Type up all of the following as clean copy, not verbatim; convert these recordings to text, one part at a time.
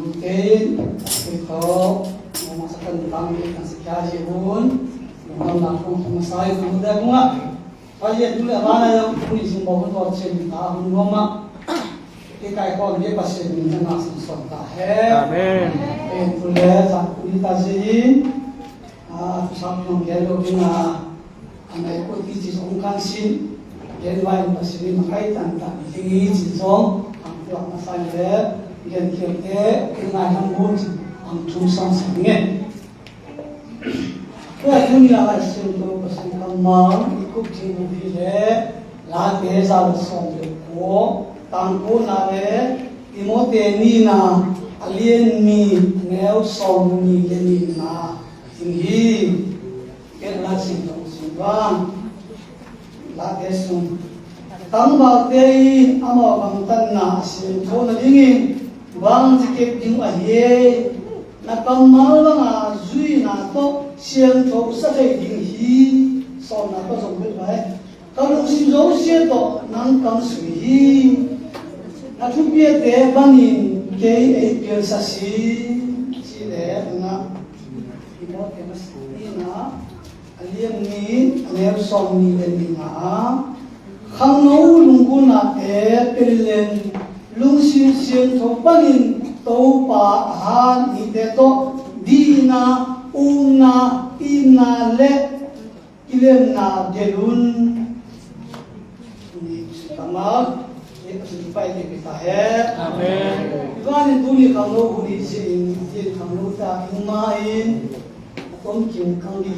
Rutin, ito, masakan kami ng sikyaji hon, yung nakong pumasay ng muda mo nga. Kaya dulu abana yung pulising bawang to at siya tahun ngoma. Ikay ko ang lipas siya ng nasang sontahe. Amen. Tuloy sa kulita siya. Sabi ng gelo na anay ko titi sa ungkansin. Genway pa siya makaitan ta. Itingi jinsong ang tuwak na sanile. Gen kirte kinayang mut ang tusang sangin. Kaya kung nilakay siya ito kasi kamang ikut tinggal dia, lah desa bersama ko, tangku nale, imote ni na, alien ni, neo som ni ni na, tinggi, kerana singkong singkong, lah desum, tambah tei, amo bangtan na, singkong na dingin, bang sikit ding ahiye, nakamal bang azui na to, singkong sa kay dinghi. Sau na ko song biết vậy, kalau xin dấu xe to nang kam sui, na thu biết thế bang in cái ấy biết sa si để na, ibo cái mas na, alien ni, alien som ni lên na, khang nấu lung gun na pelen, lung xin xin thọ bang in tàu pa han ni thế to, di na, na, ina le. Ilen na delun ni tamak ye sipai ke kita hai amen tuan tuni kalau huni sin ye kalau ta imain kom kim kang di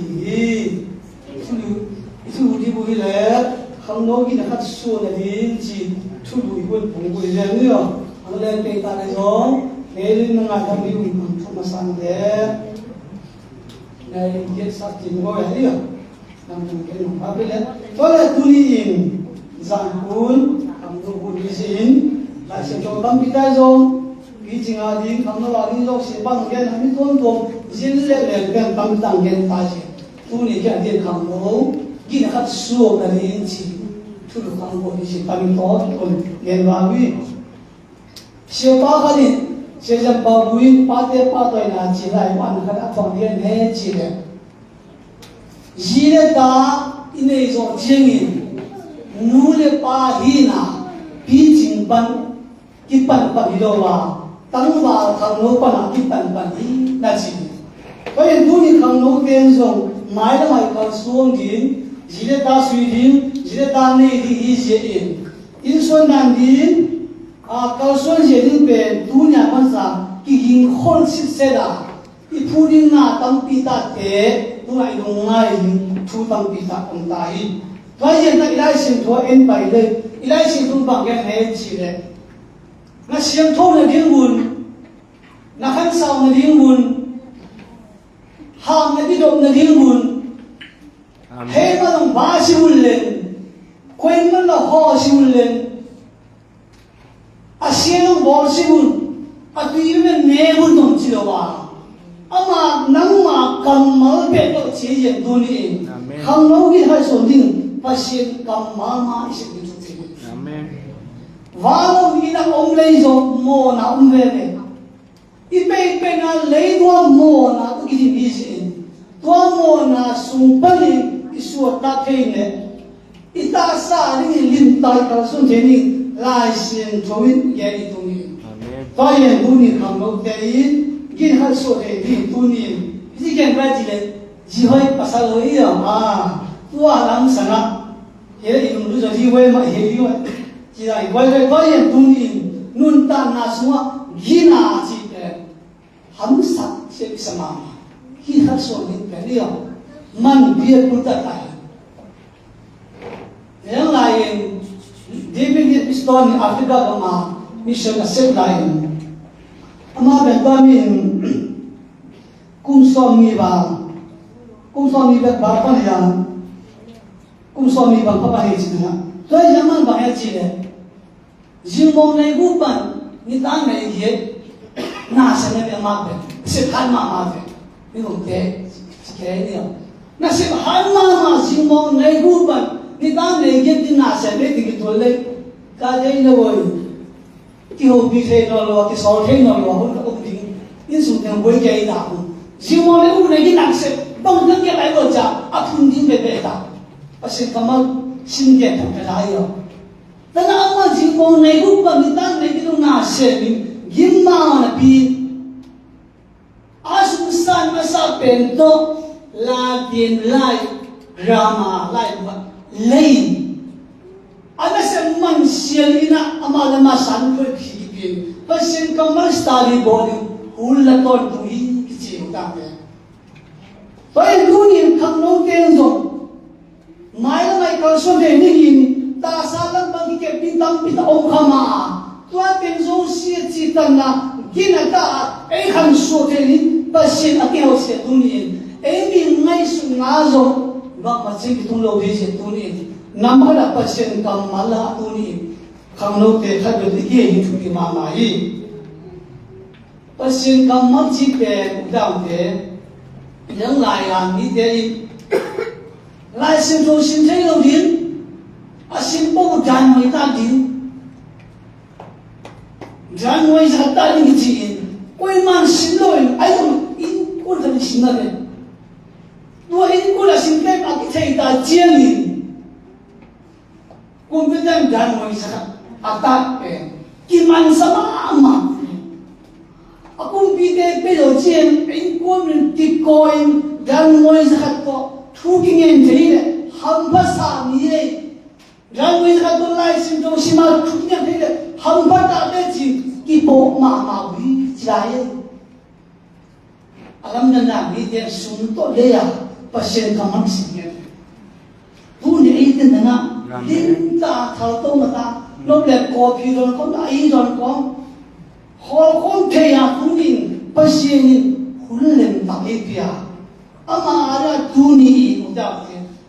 itu di bui le kalau kita kat su na din ji tu bui pun bui le ni yo ale pe ta le zo le ni nga kam di ui kam tu masan de na ye sa ti ngo ya ni yo namun kena apabila pada tuliin zangkun kamu bulisin masih coba kita zong bijing adi kamu lagi zong sebang kan kami tonton zille kan kamu tanggen taji tuli kan dia kamu gini kat suo dari inci tulu kamu bulisin kami tonton genwawi siapa kali sejak babuin pate na cilai wan kan apa dia ne cilai Jile ta ine zo jengi nule pa hina bijing ban kipan pa bidowa tangwa kangno pa na kipan pa hi na ji kaya duni kangno kenzo mai la mai ka suong din jile ta sui din jile ta ne di je in son nan din a ka son je din pe dunya man sa ki yin khon sit seda i puding na tam pita te tunai dungai thu tam pita on tai toy na ilai sim tho en pai le ilai sim tung bang gen he chi le na siam tho na ding bun na khan sao na ding bun ha na di dom na ding bun he ma dong ba si bun len koin man na ho si bun len a siam bo si bun a tu yin ne bun dong chi lo ba ama nang ma kamal pe to chi yen du ni khang no gi hai son ding pasien kam ma ma isi ni tu ti amen wa lo gi na om lei zo mo na om ve ne i pe na lei do mo na tu gi ni si to mo na sung pa ni isu ta the ne i ta sa ni lim tai ka sun the ni lai sien thoin ye ni tu ni amen to yen du ni khang no te yin gin hal so he di tunin ji gen ba ji le ji hoi pasal hoi ya tua lam sana he in lu ji hoi ma he di wa ji dai wai wai ba yen tunin nun ta na suwa gina ji ham sa se sama hi hal so ni pe li ya man bia ku ta ta yang lain David Piston Afrika ma mission set lain ama bentamin kum somi ba pa ya kum somi ba pa he china to yaman ba he chile jingmong nei gu ban ni ta nei ye na se ne ma pe se kan ma pe ni hong te ke ni na se han ma jingmong nei gu ban ni ta nei ye ti na se ne ti to le ka dei ne wo ki ho bi the no lo ki so the no lo ho ko ding 因素点会给打，希望你屋里的男生帮人家来个家，平平白白打，不是干嘛新的他们来哟。但是阿妈希望你屋把你当你都拿些你，因嘛那边，阿叔三嘛三变多，拉点来，rama来嘛累。Ada seman sialina amala masan ko khibin pasin kamal stali body hulla ton tui kichi utame pai dunin khangno teng zo mai mai ka so de ni ta salam bang ke pintam pita om khama tua teng zo si chi tan na gina ta ai khan so de ni pasin akeo se dunin ai mi ngai su nga zo ba ma chi tung lo de se dunin namala pasien kamala tuni kamno te khadu dike hi thuki mama hi pasien kamma chi pe udam te yang lai han ni te lai sin tho sin thei lo din a sin po jan mai ta din jan mai sa ta ni chi koi man sin lo ai lo in ko da sin na le no in ko la sin te a ki thei ta chiang ni kumpitan dan mo isa atat kiman sama ama akong bide pero chen in kun tikoin dan mo isa ko thuking en thile hamba sa ni dan mo isa ko lai sim do sima thuking thile hamba ta de chi ki po ma wi chai alam na ni de sum to le ya pasien kamang sin tu ni iten na Din ta thal to mata no le ko phi don ko ai don ko hol kon the ya tunin pasien hulen ta e pia ama ara tuni uta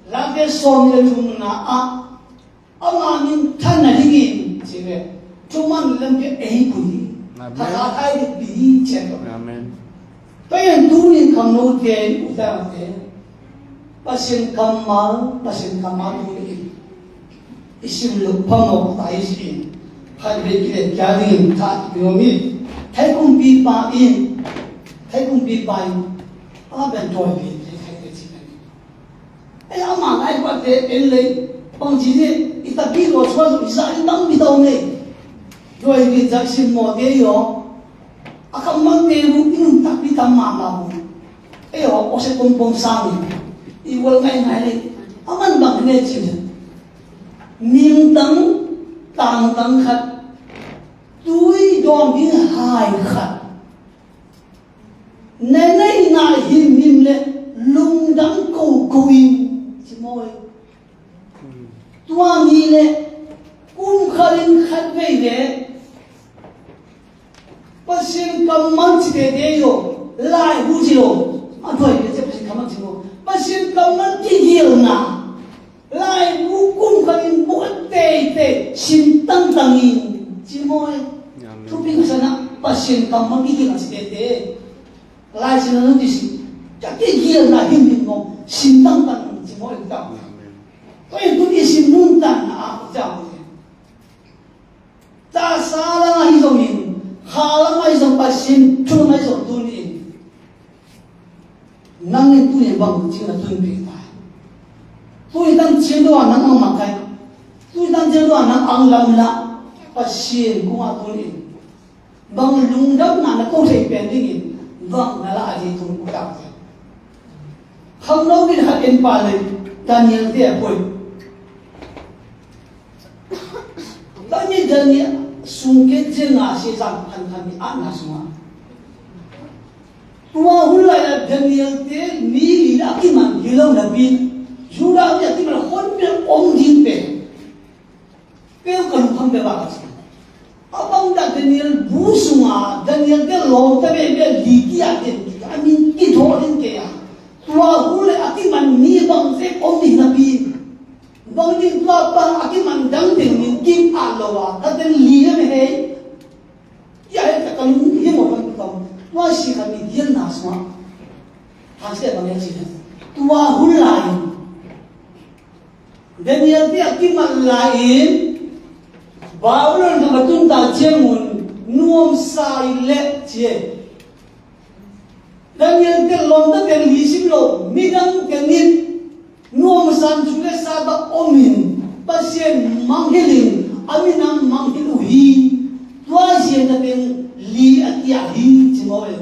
la ke som le lumna a ama nin than na digi che le tuman lam ke ei puni ta ta thai bi che to amen payan tuni kam no te uta pasien kamal tuni isim lupamo taisin khadbe kile kyadin tha biomi thaikum bi pa in aben toy bi thai chi ai ama ai kwa te en le pang ji ne itabi ro chwa zo isa dam bi daw ne roi bi jaksin mo de yo akam mang te bu in tak bi tam ma ma bu ai yo o se pong sang ni i wal ngai ngai le aman bang ne chi miếng tang khát túi đòn đi hài khát nên này nãy him lệ lung đắng cầu in chỉ môi tua mi lệ cung khát về lệ pasien kamang chỉ để yo lại bu chỉ lo à thôi cái pasien kamang chỉ lo pasien kamang chỉ hiểu na lai bu cung khain bu te sin tang in chi moi thu ping sana pasien kam gi gi asi te lai sin no dis ja ke gi na him him no sin tang chi moi ta ai tu ni sin nun tan a ja ta sa la hi zo in ha la mai zo pasien thu mai zo tu ni nang ni tu ni bang chi na tu ni tôi đang chiến đấu năng ang makai, tôi đang chiến đấu năng ang lam la, pasien cũng à tôi đi, bằng lung đắp là câu thể bền đi, vâng là ai tôi cũng đáp. Không nói cái hạt em pa này, Daniel thế bồi, Daniel sung kết trên là sẽ rằng thành bị ăn là sung. Tua hul lại Daniel thế mi là cái mà hiểu là biết. Juda dia tiba hon be om din pe kan kham be ba abang da Daniel busuma Daniel ke lo ta be li ki a den amin ki tho den ke ya tua hule akiman ni bang se om din na bi bang din tua pa akiman dang den ni kim a lo wa ta den li ne he ya ta kan ni mo kan ta wa shi kan ni yen na sma ha se ba ne chi tua hulai Daniel dia kiman lain bawlon na matunda jemun nuom sa ile che Daniel ke londa ke lisim lo midang ke nit nuam san sule sada omin pasien manghiling aminang manghiluhi tua sien na teng li atiahi chimoy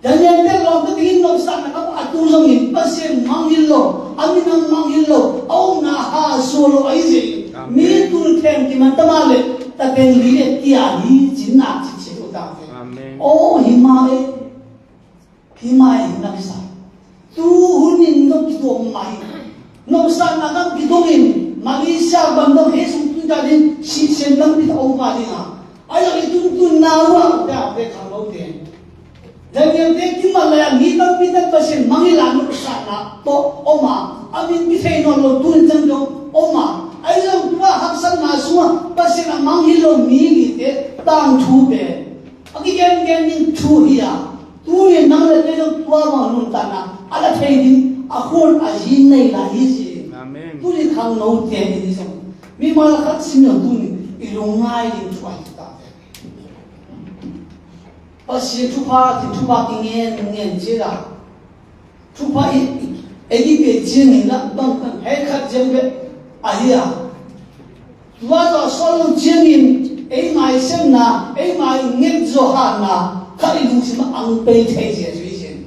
Daniel ke londa tingin no san na atulongin pasien manghilo aminang manghilo au na ha solo aise mi tul kem ki mantamale ta teng li atiahi chinna chichi uta Oh himae nakisa tu hunin no kito mai no san nakam kitongin Malaysia bandong hesum tu dadin si sendang di tau palina ayo itu nawa da be khalo te jadi te kimalaya nitang pitan pasin mangilan sana to oma amin bisay no lo tun jangdo oma ayo tua haksan nasuma pasin manghilo mi te tang thu be Aki gen tu hiya, tu ni nang le le tua ma nun tana, ala thei din akon ajin nei la hi si. Tu ni khang no te ni so. Mi ma khat sim yo tu ni ilungai din tu ai ta. Pasi tu pa ki ngen je la. Tu pa e gi be je ni la bang kan hai khat je be ahia. Tua zo solo je ni ấy mai xem na ấy mai nghiệp do hàng na khai đúng xem ăn bê thế gì suy diễn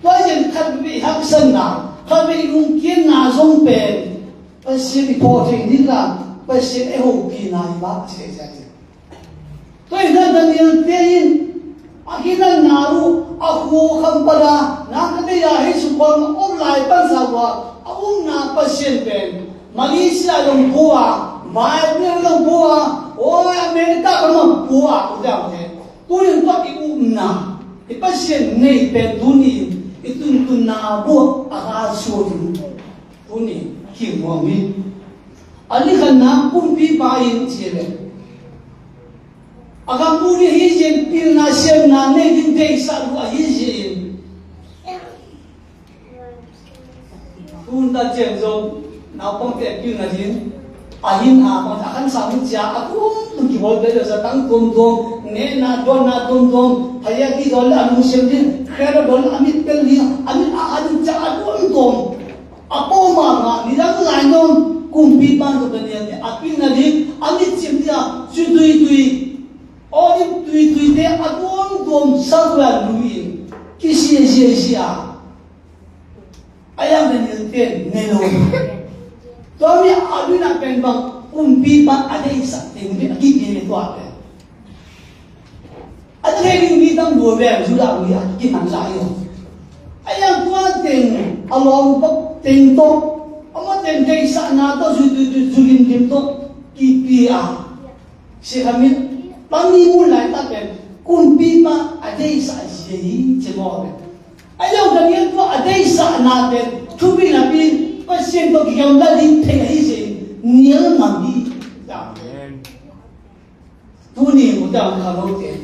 tôi diễn khai bị hấp dẫn na khai bị đúng kiến na giống bền bác sĩ bị bỏ trên đi là bác sĩ ấy hậu kỳ này bác sĩ thế gì tôi đã đang nhận tiền khi nào nào aku không pada na cái này hay chụp con ôm lại ban sao qua ông na bác sĩ bền Malaysia yang buah mai punya yang buah oh Amerika kamu buah udah deh tu yang tak ibu na pasien nei pen dunia itu na buah agak sulit dunia kiwami ali kana kumpi bayin cile agak dunia hijin pil nasib na nei din desa dua hijin tunda jenzo na pong te pil na din ahin ha akan samu cia aku tuki bol bela satang tum ne na tum haya ki dol anu semdin kera dol amit pelli amit akan cia tum apo ma nidang lain kumpi ban to banian apin na din amit semdia sudui oni tui te tum sabwa luin kisi sia ayam banian te nelo Kami adu nak pembang kumpi ban ada isak tinggi lagi ni tu apa? Ada yang bintang dua belas sudah dia kita lain. Ayam tuan ting along pok ting to, amat ting isak nado sulim ting to kipia. Si kami pangi mulai tapi kumpi ban ada isak jadi cemor. Ayam kalian tu ada isak nado cubi nabi pasien to kiyam dali thei se niel ngambi amen tuni muda khalo te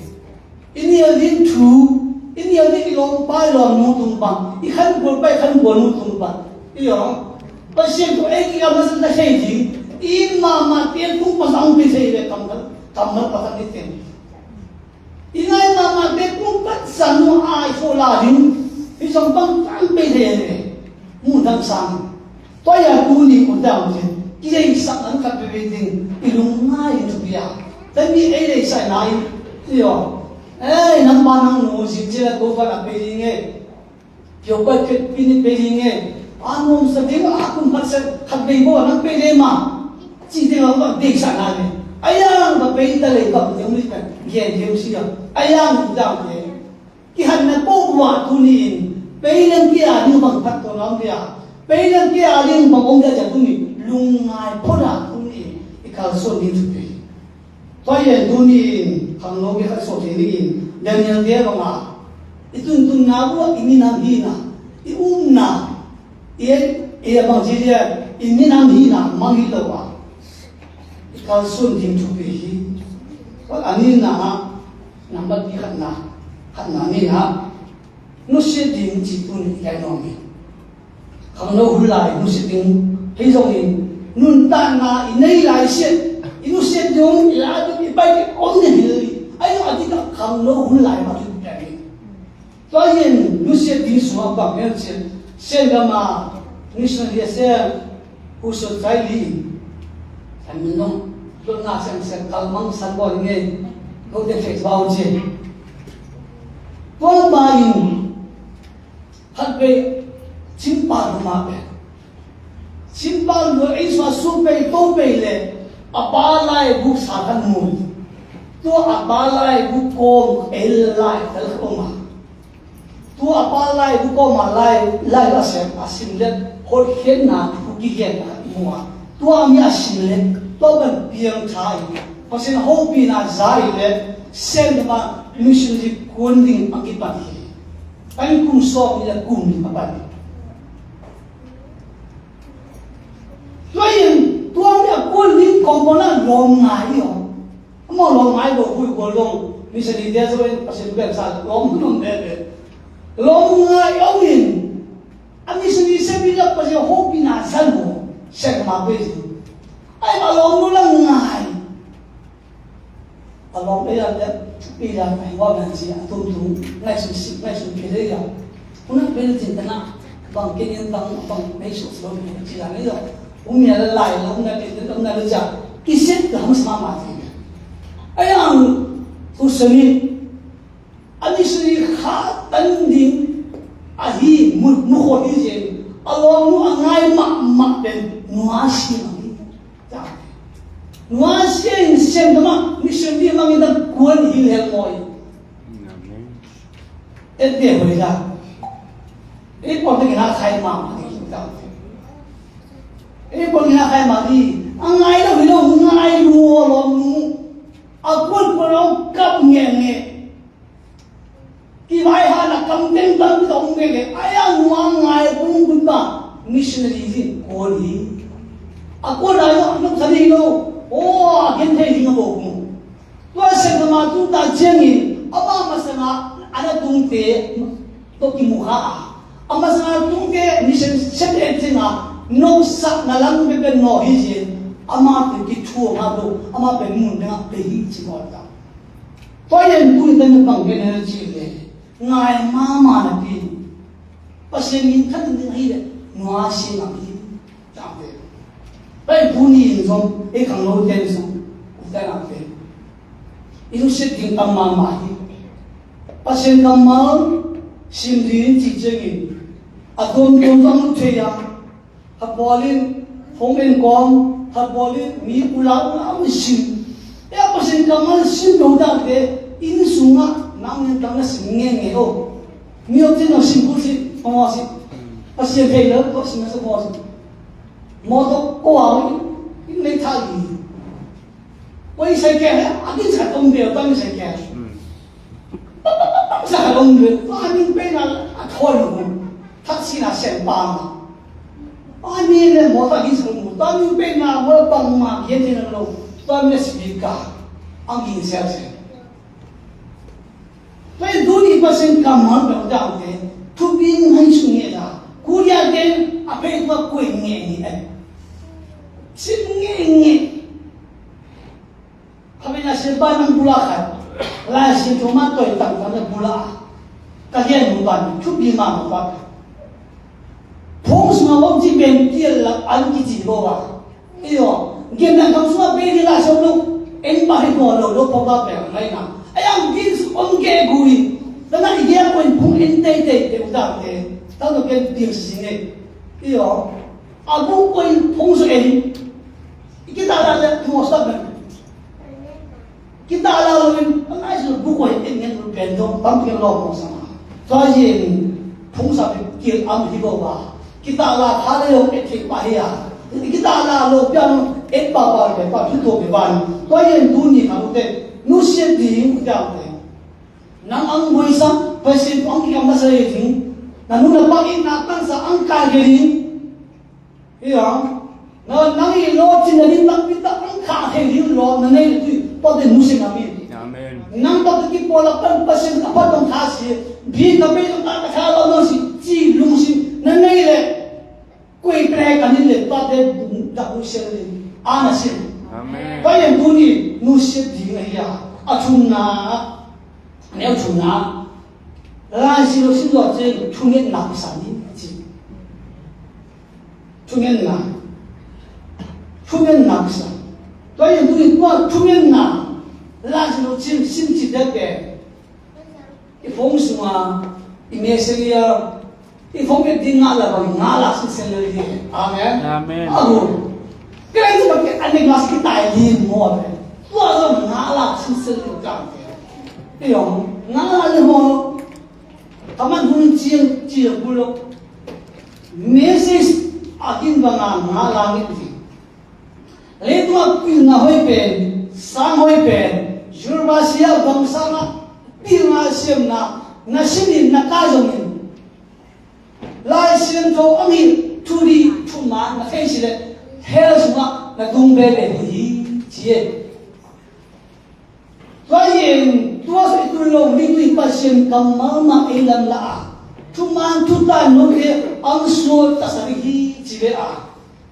ini adin thu ini adin long pai long nu tum pa ikhan bol pai khan bol nu tum pa iyo pasien to ek ya masan da sei ji in mama te tum pasang pe sei le kamal pa ni te inai mama te tum pat sanu ai so la din isong bang tan pe le mu dang sang Toy aku ni undang je, kita isak an kat bebeting ilungai itu dia. Tapi ele isai naik, yo, nang manang no sijil aku pada belinge, jobat ket pini belinge, anu sedih aku maksud kat bebo nang belema, citi aku desa naik. Ayang bapenta lekap yang ni kan, yang sia. Ayang undang je, kihan na pokwa tunin, belang kia ni bang patolong dia. Pailang ke aling bangong dia jatuni lungai pola tuni ikal so ni tupi toye tuni kangno ke so ni dan yang dia banga itu nabu ini nam hina iumna ia bang dia ini nam hina mangilawa ikal so ni tupi wal anina number 3 khatna ni ha no se din jituni kai nomi Kang no hulai nusiting hizongin nun tan na inay lai siet inu siet yung ilado ibai on ni hili ayo adita kang no hulai ma 当然有些地方方面是现在嘛，你说也是不是在理，他们弄都拿上是搞忙三个人，都得费包钱。多买因，他被金巴的嘛呗，金巴如一说苏贝都贝嘞，阿巴来不啥个弄，多阿巴来不讲 L 来的个嘛。ตัวป้าไล่บุกมาไล่ก็เสียอาศิมเล็กคนเห็นนะผู้ที่เห็นนะมัวตัวมีอาศิมเล็กตัวเป็นเพียงชายเพราะฉะนั้นเขาปีน่าใจเล็กเส้นมามิชลิคนดิ่งอังกฤษปฏิไปกุมสอบนี่แหละกุมนี่ปฏิตัวยังตัวเนี่ยคนดิ่งของคนนั้นลงไงอ่ะมั่งลงไงบอกคุยกันลงมิชลิเดียร์จะเป็นเพราะฉะนั้นแบบสั่งลงนู่นเด็ดลงไงเอาเองอันนี้สิ่งที่เซบิลก็จะหอบปีน่าสั่นโมเช็คมาไปสิไอ้มาลงนู่นละไงมาลงไปแล้วเนี่ยปีละไม่ว่ามันสิอ่ะตุ้มๆง่ายสุดสิง่ายสุดเลยอ่ะคุณนักเป็นจินตนาบางทียังบางไม่สุดสมบูรณ์จีนนี่หรอกผมมีอะไรหลายแล้วผมนั่นรู้จักกิเซ็ตเราไม่สามารถที่ไอ้ยังทุกสิ่งอันนี้สิ่งขาดตันดินอาฮีมุขที่เจนอารมณ์นู้ง่ายมากเป็นนัวสิมันจ้านัวเสียงเสียงทำไมมิชลินมันยังกวนหิเลมอยเอ็ดเดียวเลยจ้าเอ็ดพอที่น่าใครมาที่จ้าเอ็ดพอที่น่าใครมาที่ง่ายแล้วไม่ต้องง่ายรัวลมนู้อากุลพเรากับเงี้ยที่ไว้หานักกำเนิดตั้งตรงนี้เลยไอ้ยังวางไงปุ้งปุ้งบ้ามิชลินที่โคดีอากูได้ก็นักทดีโลโอ้เห็นเท่จริงอ่ะบอกมึงตัวเสกมาตุ้งตาเจงินอาบ้ามาสนะอันนั้นตุ้งเตะตัวกิมุขะอามาสนะตุ้งเตะมิชลินเช็ดเอ็ดจริงอ่ะโน้สักนั่นลังเป็นโน้ฮิจินอามาเป็นกิทัวมาดูอามาเป็นมุนเนี่ยเป็นฮิจิมอร์ตาตัวยังตุ้งเตะมันบังเป็นอะไรจีเลยง่ายมานะพี่เพราะฉะนั้นท่านถึงให้เลยนัวเสียงพี่จำเป็นไปพูนี่ส่งไอ้ขังโลเทนส่งแต่ละเป็นอีลูกศิษย์ถึงตำมาใหม่เพราะฉะนั้นตำมาสิ่งที่จิตใจกินอาตมต้องเทียมถ้าบอลินคงเป็นกองถ้าบอลินมีอุลาไม่สิ่งแต่เพราะฉะนั้นตำมาสิ่งโดดเด่นอินสุงะนั่งยังตั้งแต่สิ่งเงี้ยโอ้มีอะไรที่เราสิ่งพูดสิพอสิภาษาไทยแล้วก็สิ่งนั้นพอสิมอตัวก็เอาไม่ท่าดีว่าใส่แก่อันนี้ใส่ตรงเดียวต้องใส่แก่ใส่ตรงเดียวอันนี้เป็นอะไรทอดอยู่ทักษิณาเส้นปามอันนี้เนี่ยมอตัวนี้สมมุติตอนนี้เป็นอะไรว่าต้องมาเขียนที่นั่นเราตอนนี้สปีกาอังกฤษเสียไปดูนี่ภาษากำมันแบบนั้นเลยทุกอย่างให้สุนีจ้ะกูอยากเดินอาไปว่าคุยเงี้ยนี่เองสิ่งเงี้ยเขาเป็นอาชีพบ้านนั่งบุลาค่ะลายสิ่งที่มาต่อยตั้งแต่บุลาก็เห็นหมู่บ้านทุกอย่างมาหมู่บ้านผมสมัยวันที่เป็นที่ละอันกี่จีบว่าอีโอเกี่ยงกันสมัยเป็นที่ละชมลูกเอ็นไปให้ก่อนเราพบว่าเป็นอะไรนะไอ้ยังกินองเกกุยแต่นั่นอีกอย่างคนพุ่งเอ็นเตะเดี๋ยวดังเลยตั้งแต่เป็นเดียวสิ่งนี้อีโออาบุกคนพุ่งสุดเอ็นkita ada muasab kita alawin anai su buku ingin berbendong tampil lo muasama soalnya fungsa kil am hibawa kita ala hal yang etik bahaya kita ala lo pian et baba be pa itu beban soalnya dunia kalau te nusia ding udah te nang ang boisa pasti ang kita masa ini nang nuna pagi natang sa angka gini iya nang lo cinarin tak kita angkat hari lo nang itu pada musim amin. Amin. Nang pada kita polakan pasien apa dong kasih, biar kami tu tak kalau lo si lungsi nang ile, kue perayaan ile pada dah musim ini, anasin. Amin. Bayang dunia musim dia ya, acuna, ni acuna, 拉西罗星座这出面哪啥的出面哪啥，所以对我出面哪，拉西罗这心智的个，一风什么，一面生呀，一方面听阿拉讲阿拉是生的，阿门。阿门。阿不，这个是个安尼个是个大礼物的，我说阿拉是生的这样的，对哟，阿拉的话。他们都接不了，没事阿金帮啊拿拉的，来多比那会变，三会变，就是把西亚帮上啊，比那些那心里那干什么？来先做阿米处理出马那开始的，还有什么那东北的一接。所以，多少一对龙，你对把心干妈妈一两啦，出门出单弄个昂说，但是你几个啊？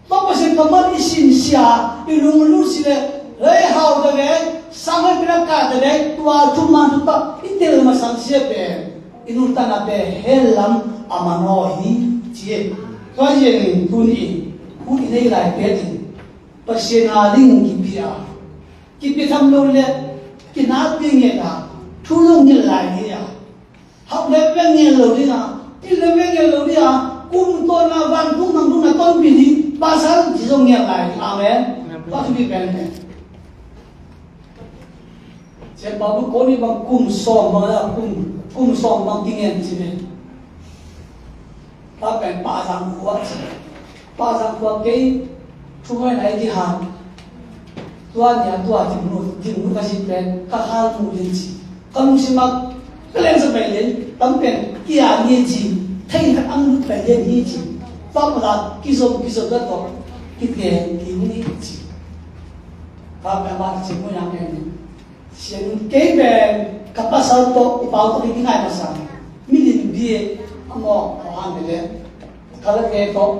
把心干妈一心下，一龙路起来，来好的嘞，上回给他干的嘞，多出门出单，一点嘛上些呗，一路单那呗，很冷，阿妈诺一几，所以不你那个来别的，把心啊领一边啊，一边他们弄嘞。cái nát tiếng nghe là thu lông nghe lại nghe à học đẹp bên nghe lâu đi à cái đẹp bên nghe lâu đi à cùng tôi là văn cùng thằng cũng là con bị đi ba sáng chỉ dùng nghe lại amen có thứ bị bèn này sẽ bảo bố cố đi bằng cùng sòng mà là cùng sòng bằng kinh nghiệm gì này ta bèn ba sáng của cái thu hồi này đi hàng tua nhà tua chừng cái gì bên các hal mu lên gì con xem mà cái lên sẽ bay lên tấm bên kia như gì thấy các anh bay lên như gì pháp là cái số đó đó cái tiền như gì pháp là bạn chỉ muốn làm cái này xem cái bên các bác sao đó bảo tôi cái này mà sao mình đi bia mà ăn được cái cái đó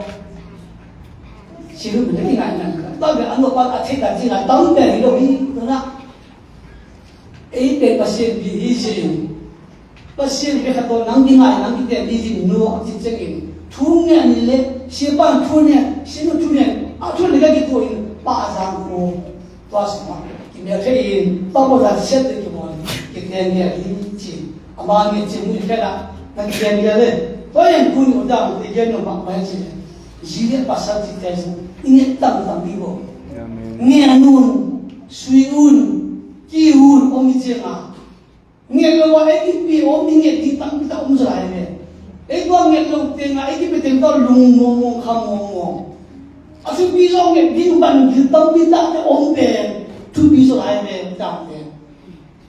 chỉ lúc mình cái này nè tao bị ăn qua ăn thấy cái gì là tao để đâu đi đúng không? Ấy để pasien bị gì? Pasien bị khát nang đi ngay nang đi đi gì nữa gì chứ cái thu nghe ni lệ, xí ban thu nghe, xí nó thu nghe, thu nghe cái tuổi ba tháng cô, ba tháng, cái này thấy tao bao giờ xét được cái món, cái này nghe gì, mà nghe chỉ muốn cái đó, cái này nghe đấy, tôi em cũng muốn làm cái cái nó mà gì Jilid pasal kita ingat tentang ibu. Nghe nun, suy un, ki un, om ijema. Nghe lo ai ki om nghe di tang kita om zai me. Ai ko nghe lo tenga ai ki peteng ta lung mo kham mo. Asu bi zo nghe ding ban ki tam bi ta te om be, tu bi zo ai me ta me.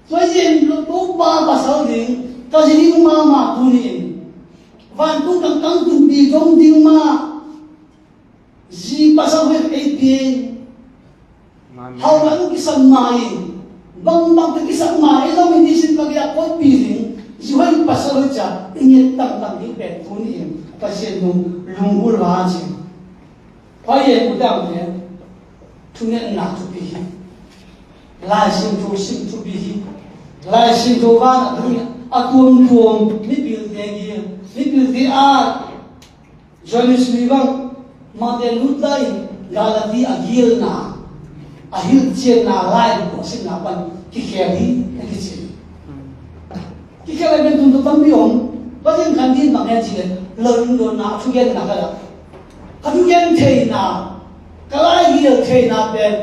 So yen lo to ba pasal ding, ta jini ma tu ni. Van tu tang tu bi jong ding ma. Ji pasal với APN, hầu là cái sân mai, bang cái sân mai, đâu mình đi xin cái cốt piring, ji hơi pasal với cha, ingin tang đi bed tu ni, pasien lung bul haji, phải vậy cũng đâu vậy, tu nên nát tu bi, lai xin tu bi, lai xin tu van, tuom, ni bil de Jonas Mivang. Made lutai galati agil na ahil chen na lai ko sin na pan ki kheli ki chi ki kheli ben tun tam biom pajen kan din bang ya chi lon do na thu gen na kala ka thu gen thei na kalai gil thei na ben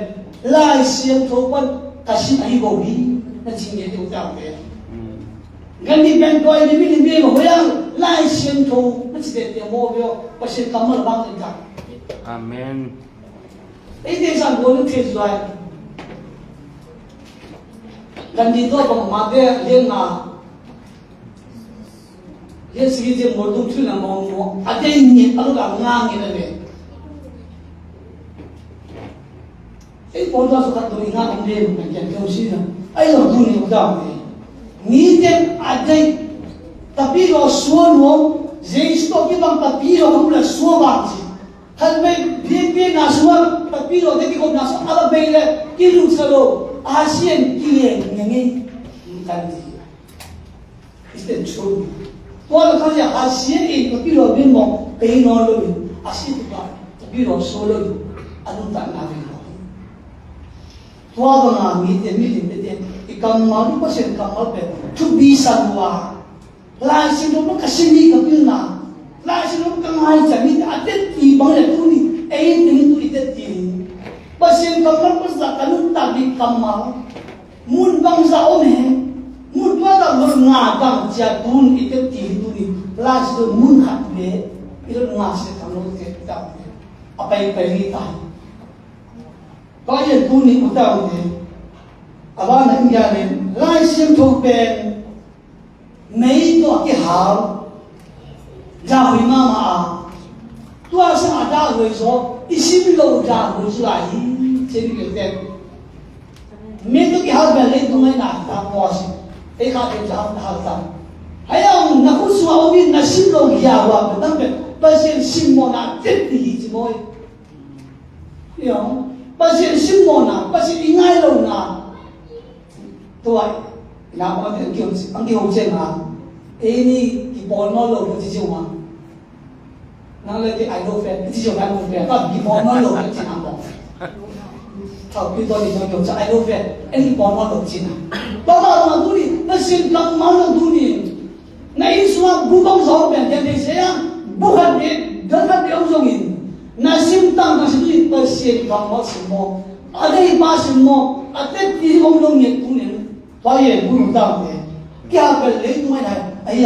lai siam tho pan ka sin ai go bi na ching ye tu ta be gan di ben ko ai bi bi mo yang lai siam tho na chi de mo bio pa sin kamal bang ni ka Amen. Ấy thế sao bố nó thiệt rồi? Gần đi tôi bằng mặt đấy liên là liên sĩ thì một lúc thứ là một ở đây nhỉ ở đó ngang như thế này. Ấy bố tôi sẽ tôi ngang ông đây một cái kiểu gì đó. Ấy là tôi nhiều đâu này. Nghĩ đến ở đây tapi lo suôn không? Dễ stop cái bằng tapi lo không là suôn bằng gì? Hal may bibi nasuwa tapiro de ko nasu ala beile kilu salo ASEAN kile nyangi kanti iste chou 多了看见还写一个比如面貌被拿了有，还写不到，比如说了有，还能在哪里好？多个啊，米的，一干嘛你不先干嘛呗？就比上哇，来些都不可心里个病呐，来些都不更爱讲你啊，这地方的土地，哎，等土地的地，不先干嘛不是干弄大地干嘛？mun bangsa ome mun pada lor nga bang ja tun ite ti tuni las do mun khat be ilo nga se kamo te ta apai pai ni ta ba ye tuni uta de aba na india ne lai sim tho pen nei to ki hao ja hui ma ma tua sa da hui so isim lo ja hui su lai che ni ke मैं तो क्या पहले तुम्हें नाचता मौसी एक आधे जाम ढालता है हम नकुल सुहाओ भी नसीब लोग किया हुआ बतंग पे बस ये सिमोना तित्ती ही जिमोए यो बस ये सिमोना बस ये इंगाई लोग ना तो आई ना और क्यों अंगे हो जाए ना एनी की बॉल लोग को जिसे हुआ ना लेके आई नो फैन जिसे हुआ नो फैन तब की बॉल लोग को जिसे ना ball thầu khi tôi đi cho kiểu chạy đâu về anh bỏ nó đầu chín đó là tôi đi nó xin cầm máu là tôi đi này xóa bù công gió về cái này sẽ bù hạt điện rất là béo rồi na xin tăng là xin tôi xin cầm máu xin mò ở đây ba xin mò ở đây đi ông nông nghiệp tôi đi tôi hiện bù tăng thế kia về lấy tôi này ấy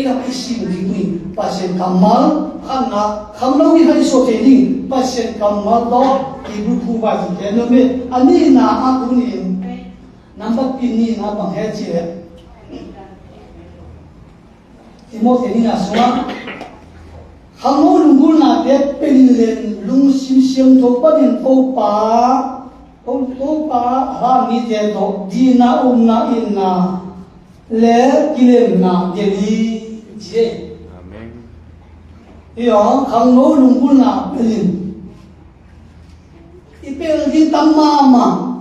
là cái xin thì tôi ba xin cầm máu khăn na không lâu đi hay số tiền đi ba xin cầm máu đó ibu kuba ji ke no me ani na a ku ni number pin ni na bang he che timo te ni na swa hamo lungul na te pen len lung sim sim to pa din to pa ha ni te do di na na in na le kilem na de li je amen yo hamo lungul na pelin ipel din tamama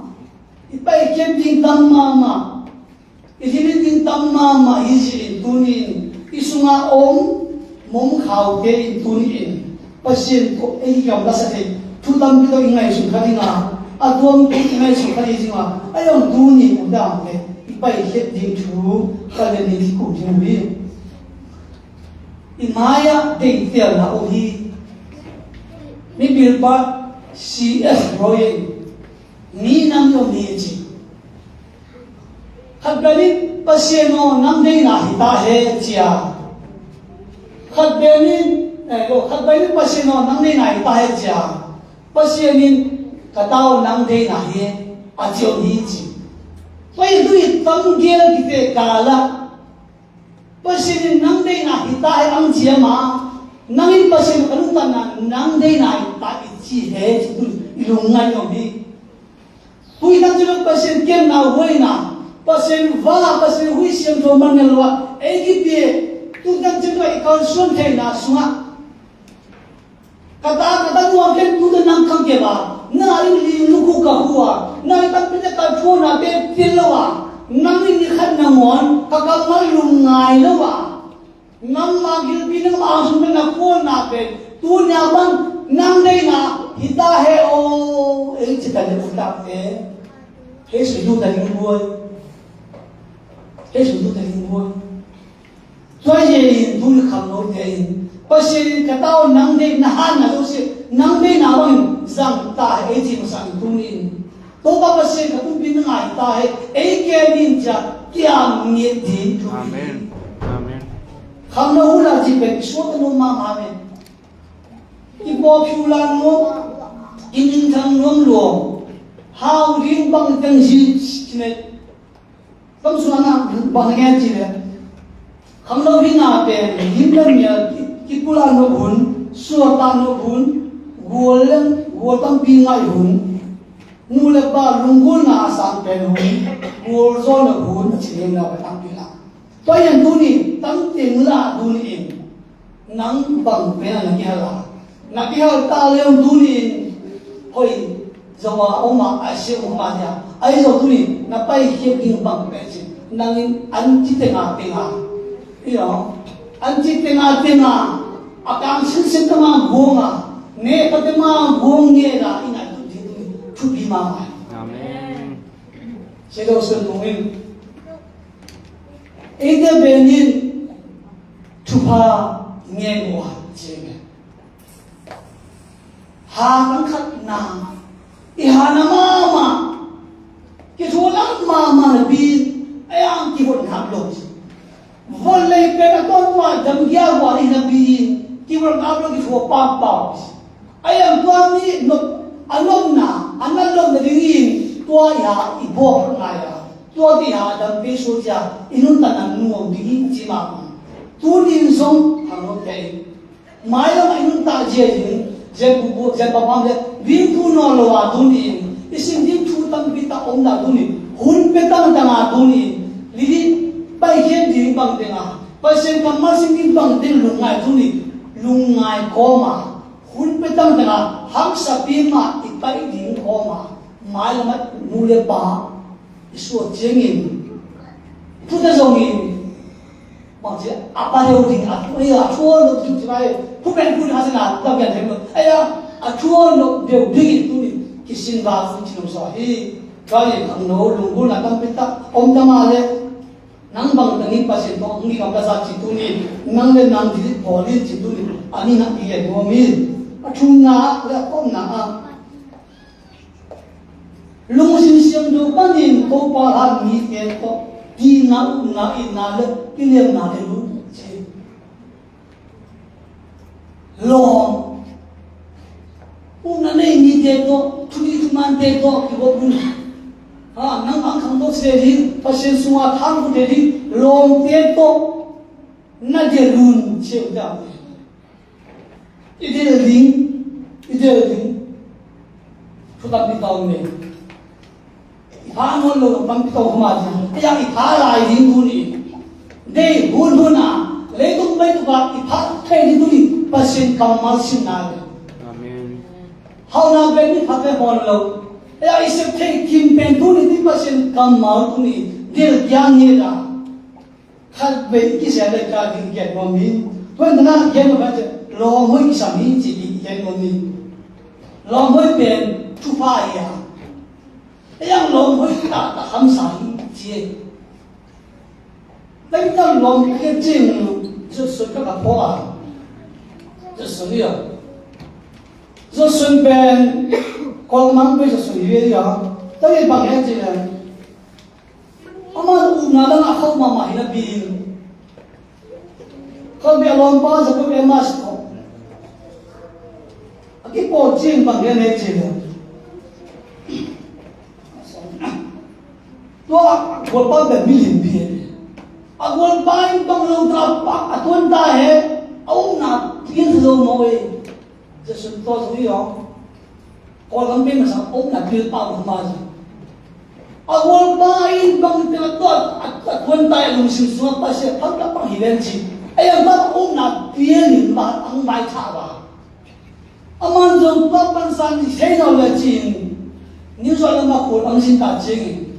ipai ken din tamama ihili din tamama isi tunin isunga mom khau ke tunin pasien ko ei kam da sa te thutam bi do ingai su khadinga adom bi ingai su khadi jinga ayong tuni udam le ipai het din thu khadeni ki ku jin bi imaya de tel na ohi ni bilba CF Royal ni nam yo ni ji khabani paseno nam dei na hita he chia khabani paseno nam dei na hita he chia pasienin katao nam dei na he achio ni ji pai dui tam gel kite kala pasienin nam dei na hita he ang chia ma nangin pasien kanu tan nam dei na hita chi he tu ilungan yo bi hui dan jelo pasien kem na hoi na pasien va pasien hui siam to mangelwa egi pie tu dan jelo ikon sun the na sunga kata nuam ken tu dan nang kham ke ba na li lu ku ka huwa na ta pe ta pho na pe tin lo wa nang ni khan na mon ka ka mal lu ngai lo wa nang ma gil bi na ma sun na ko na pe tu nya bang nang dei na hita he o ei chita le uta e he su du da ling boy he su du da ling boy so ye du le kham no te pa se ka tao nang dei na han na lo se nang dei na bang sang ta e ji ma sang tu ni to pa se ka tu bin ngai ta he ei ke nin cha kyam ni din tu amen amen kham no ula ji pe so ta no ma ma me ipo phulan mo in thang nom lo how ring bang tang ji chine tam suana bang nge chi le kham lo ring a pe yin dan ya ki pula no bun so ta no bun gol tam pi ngai hun nu le ba lungul na sang pe hun gol zo no bun chi na ba tam pi la to yan tu ni tam ting la tu ni nang bang pe na ki hala na ki hal ta leon tu ni hoi zawa oma ashe oma ya ai zo tu ni na pai ke king bang pe chi nang an chi te nga pe ha yo anji tengah akang sin tengah gonga ne katema gonge ra ina tu di mama amen sedo sun mungin ide benin tupa nge mo jeme ha kan khat na ihana mama ki tholang mama na bi ayang ki hon khap lo volley pe na ton wa dam gya wa ri na bi ki wor khap lo ki tho pa pa ayang tua mi no anom na analom na dingin tua ya ibo na ya tua di ha dam pe so ja inun ta na nu dingin chi ma tu din song thang ke mai la inun ta je din je bu je pa pam je bin tu no lo wa tu ni isin din thu tam bi ta om na tu ni hun pe ta na tu ni li di pai hian din bang de nga pai sen kam ma sin din bang din lu ngai tu ni lu ngai ko ma hun pe ta na hak sa pi ma i pai din ko ma mai la ma nu le pa isu jeng in tu da zong in mà chứ apa điều gì bây giờ chua nó chụp cái phúc bên phun hay là tao nhận thấy được ấy à chua nó điều gì tôi cái sinh vào phun chỉ làm sao hi cái gì thằng nó lùng bún là tâm biết ta ông ta mà đấy nang bang tangi pasien to ngi kam sa chỉ tôi ni nang le nang di bỏ đi chỉ tôi ani na đi của mình chung na là con na lùng sinh sinh đồ ban in to pa han mi tiền to đi na in na le cái liềm na le lu chế lo una nei ni de to thuli man de to ki bo bun ha nang ang khang do se ri pasien suwa thang bu de ri long te to na de lun che da ide ling thu ta bi taw ne ha no lo pam pi taw ma ji ya i tha lai ling bu ni de hun na le tung bai tu ba i tha thai ni tu ni pasien kam mal sin na amen how na be ni pha pe hon lo ya isip thei kim pen tu ni ti pasien kam mal tu ni del gyang ni la khat be ki se le ka din get mo mi thon na yen ba je lo hoi sa mi ji di yen mo mi lo hoi pen tu pa ya yang lo hoi ta ham sa hi ji lấy ta lòng cái chuyện就随便个破啊，这是的呀，这顺便光芒被是随便呀，等于帮人家呢，阿妈乌那那好妈妈那边，后边老爸是后边妈是头，啊，给保健帮人家呢，我爸在米林边。Agol bain bang long trapak atun ta he au na tin zo mo e je sun to zo yo ko lam bin sa au na pil pa ma ji agol bain bang te to atun ta long sin so pa se phak ta pa hi len ji ai ba au na pil ba ang mai tha ba aman zo pa pan san ni sei no le jin ni zo la ma ko ang sin ta jing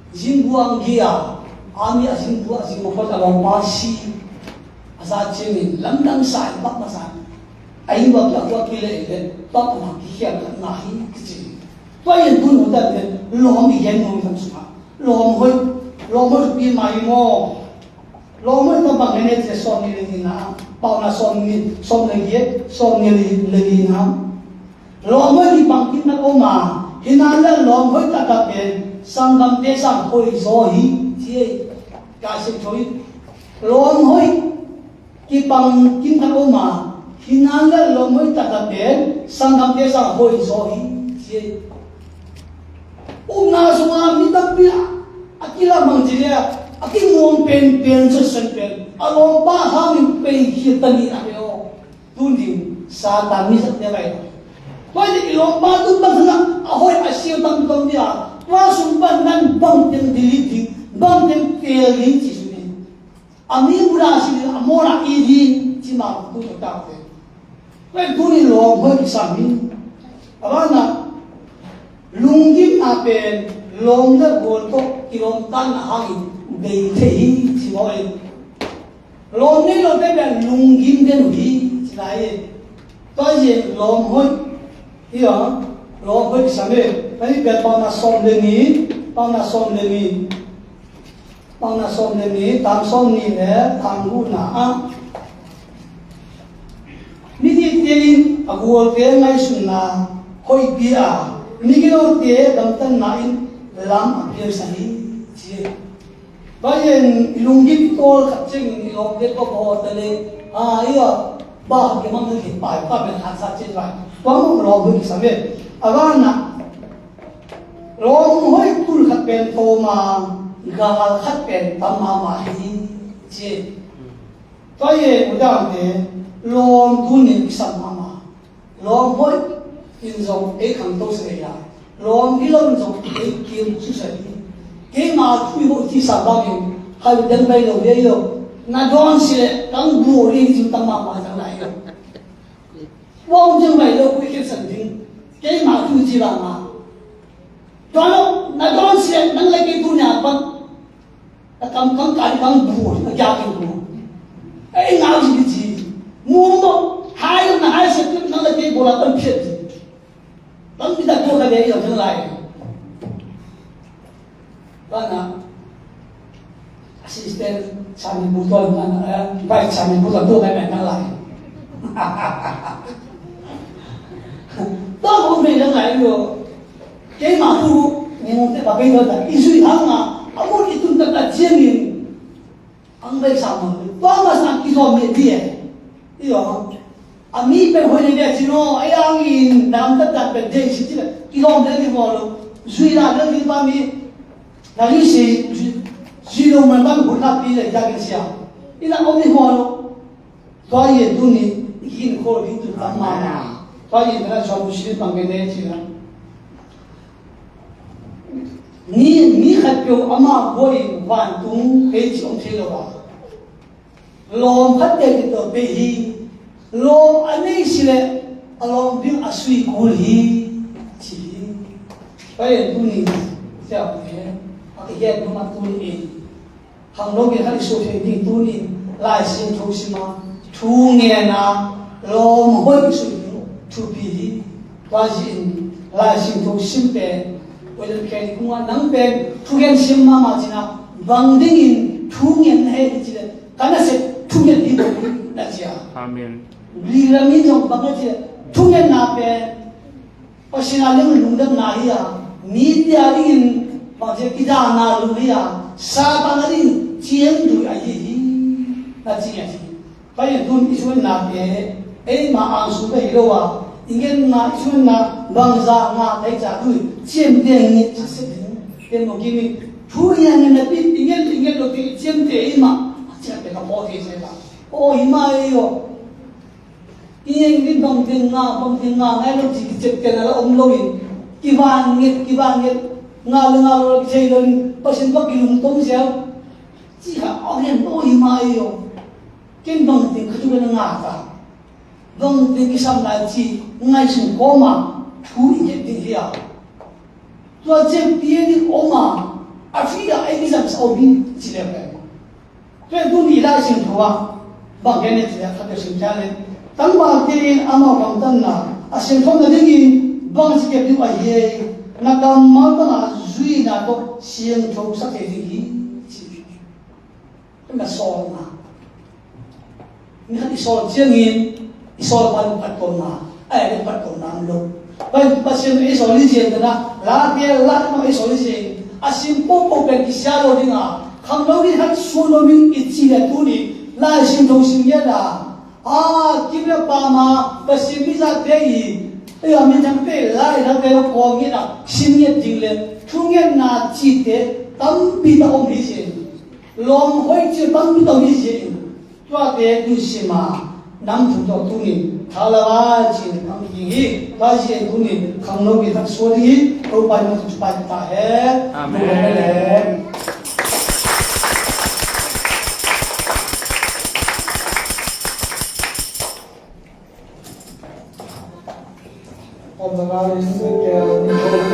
jin buang gia ami asing bu asing mo fota long pasi asa chini lamdang sai bak masa ai ba ka wa kile le bak ma ki khia ka na hi ki to yen tu no da le lo mi yen mo tham sa lo mo pi mai mo lo mo ta bang ne che son ni na pa na son ni son ni le na lo mo di bang kin na ko ma hinala lo mo ta ta pe sangam te sang hoi zo hi chi ca sinh thôi lom hoi ki pang kim thang oma hinan la lom hoi ta ta pen sang tham te sang hoi so hi chi na sunga mi ta pi akila mang ji le aki ngom pen so sen pen alom pa ha mi pe hi ta ni a yo tun din sa ta mi sa te bai toi ni lom pa tu ta na hoi a siu tam tam dia wa sum ban nan bang ten diliti bang tem tel hin chi su ni ami bura si amora i din chi ma tu ta te we tu ni lo ho ki sa mi abana lungim a pen lom da gol to ki lom tan na ha gi dei the hi chi mo e lom ni lo te ben lungim den hi chilai to ye lom hoi hiyo lom hoi same pai be pa na som le ni tam som ni le tam gu na a mi ti tin agol te ngai sun na hoi bia mi ki lo te dam tan na in lam appear sahi chi bayen ilunggi tol kaching ilong de ko ko tale iyo ba ke mang ke pa ben han sa che ba pam ro bu ki same agana rom hoi tul khat pen to ma ga khat pen tam ma hi che to ye udang de lom tu ni sam ma lom hoi in zong e khang to se ya lom ilom zong e kim su se cái mà thui hội thi sản bao nhiêu hai bên bay đầu đây rồi na don sẽ đang bùa đi chúng ta mà chẳng lại rồi vong chân mày đâu cái sản品cái mà thui chi là mà cho nó na don sẽ đang lấy cái tu nhà bằng cầm cái bùa nó gia cái bùa ấy nào gì mua mà hai sẽ nó lấy cái bùa là cầm phiệt đang bị đặt vô cái đấy rồi chẳng lại Bana asisten sami buton kan baik sami buton tu memang ngalai. Tao không biết rằng này rồi cái mà tu nhưng mà bây giờ là isu hang mà ông itu tak ada jamin ang baik sama. Tao mà sang kiso me dia. Iyo ami pe hoi dia chino ai angin nam tak tak pe dia siti kiso me dia mo zui la dia ba mi那你是只有慢慢不他比人家更小，你那我们话咯，所以都你已经可能就干嘛嘛，所以那全部是帮给你去了。你还表阿妈可以万东可以从这个吧，龙还得个到北去，龙安尼是嘞，阿龙表阿水过里去，所以都你这样子。Iya cuma tulis, hanglo kita di sosial media tulis, lain tulis mah, tunggu na, lom hoi sudah tupi, wajib lain tulis simpen, wajar kini kumah nampen, tunggu simma macam bangdingin tunggu hai di sini, karena se tunggu di bawah aja. Amin. Bila minjam banget je, tunggu nape, pasinaling lundam nahia, ni tiarin Maksudnya kita anak lulia, siapa nanti cium tu aja ni, nanti aja. Kalau tu isu nabe, maaf sudah hidup, ingin nak isu nak bangsa nak terjadi tu cium dia ni sesuatu. Dia mungkin tu yang nabi ingin tu cium dia macam mereka boleh saja. Oh yo, ingin bangting ngah, kalau cikgu kenal login, kiban ngal jailon pasin pa kilung tong siya jika orang oi mayo ken bang ting khatu na ngata bang ting kisam la chi ngai sung koma thu ije ting hiya to jem tie ni oma afia ai kisam sau bi chi le pe to du ni la sing thuwa bang gen ne ya khatu sing chale tang ba tin ama bang tan na asin thong na ding bang chi ke bi wa ye nakamma na zui na to siang chou sa te di na sol na ni hati sol jiangin isol ban patton na ai patton na lo ban pasien isol li jiang na la dia la no isol li jiang asim po ben kisya lo dinga kham lo ni hat su lo min ichi la tu ni la sim chou sim ya da kimya pa ma pasien bi za te yi ai amin jam pe lai ra pe ko ngi na sim ye ding le chung ye na chi te tam pi da om li je lom hoi chi tam pi da li je twa te du si ma nam thu to tu ni thala wa chi nam yi ba je tu ni khang no bi thak so ri ko pa no chu pa ta hai amen Om Namah Shivaya.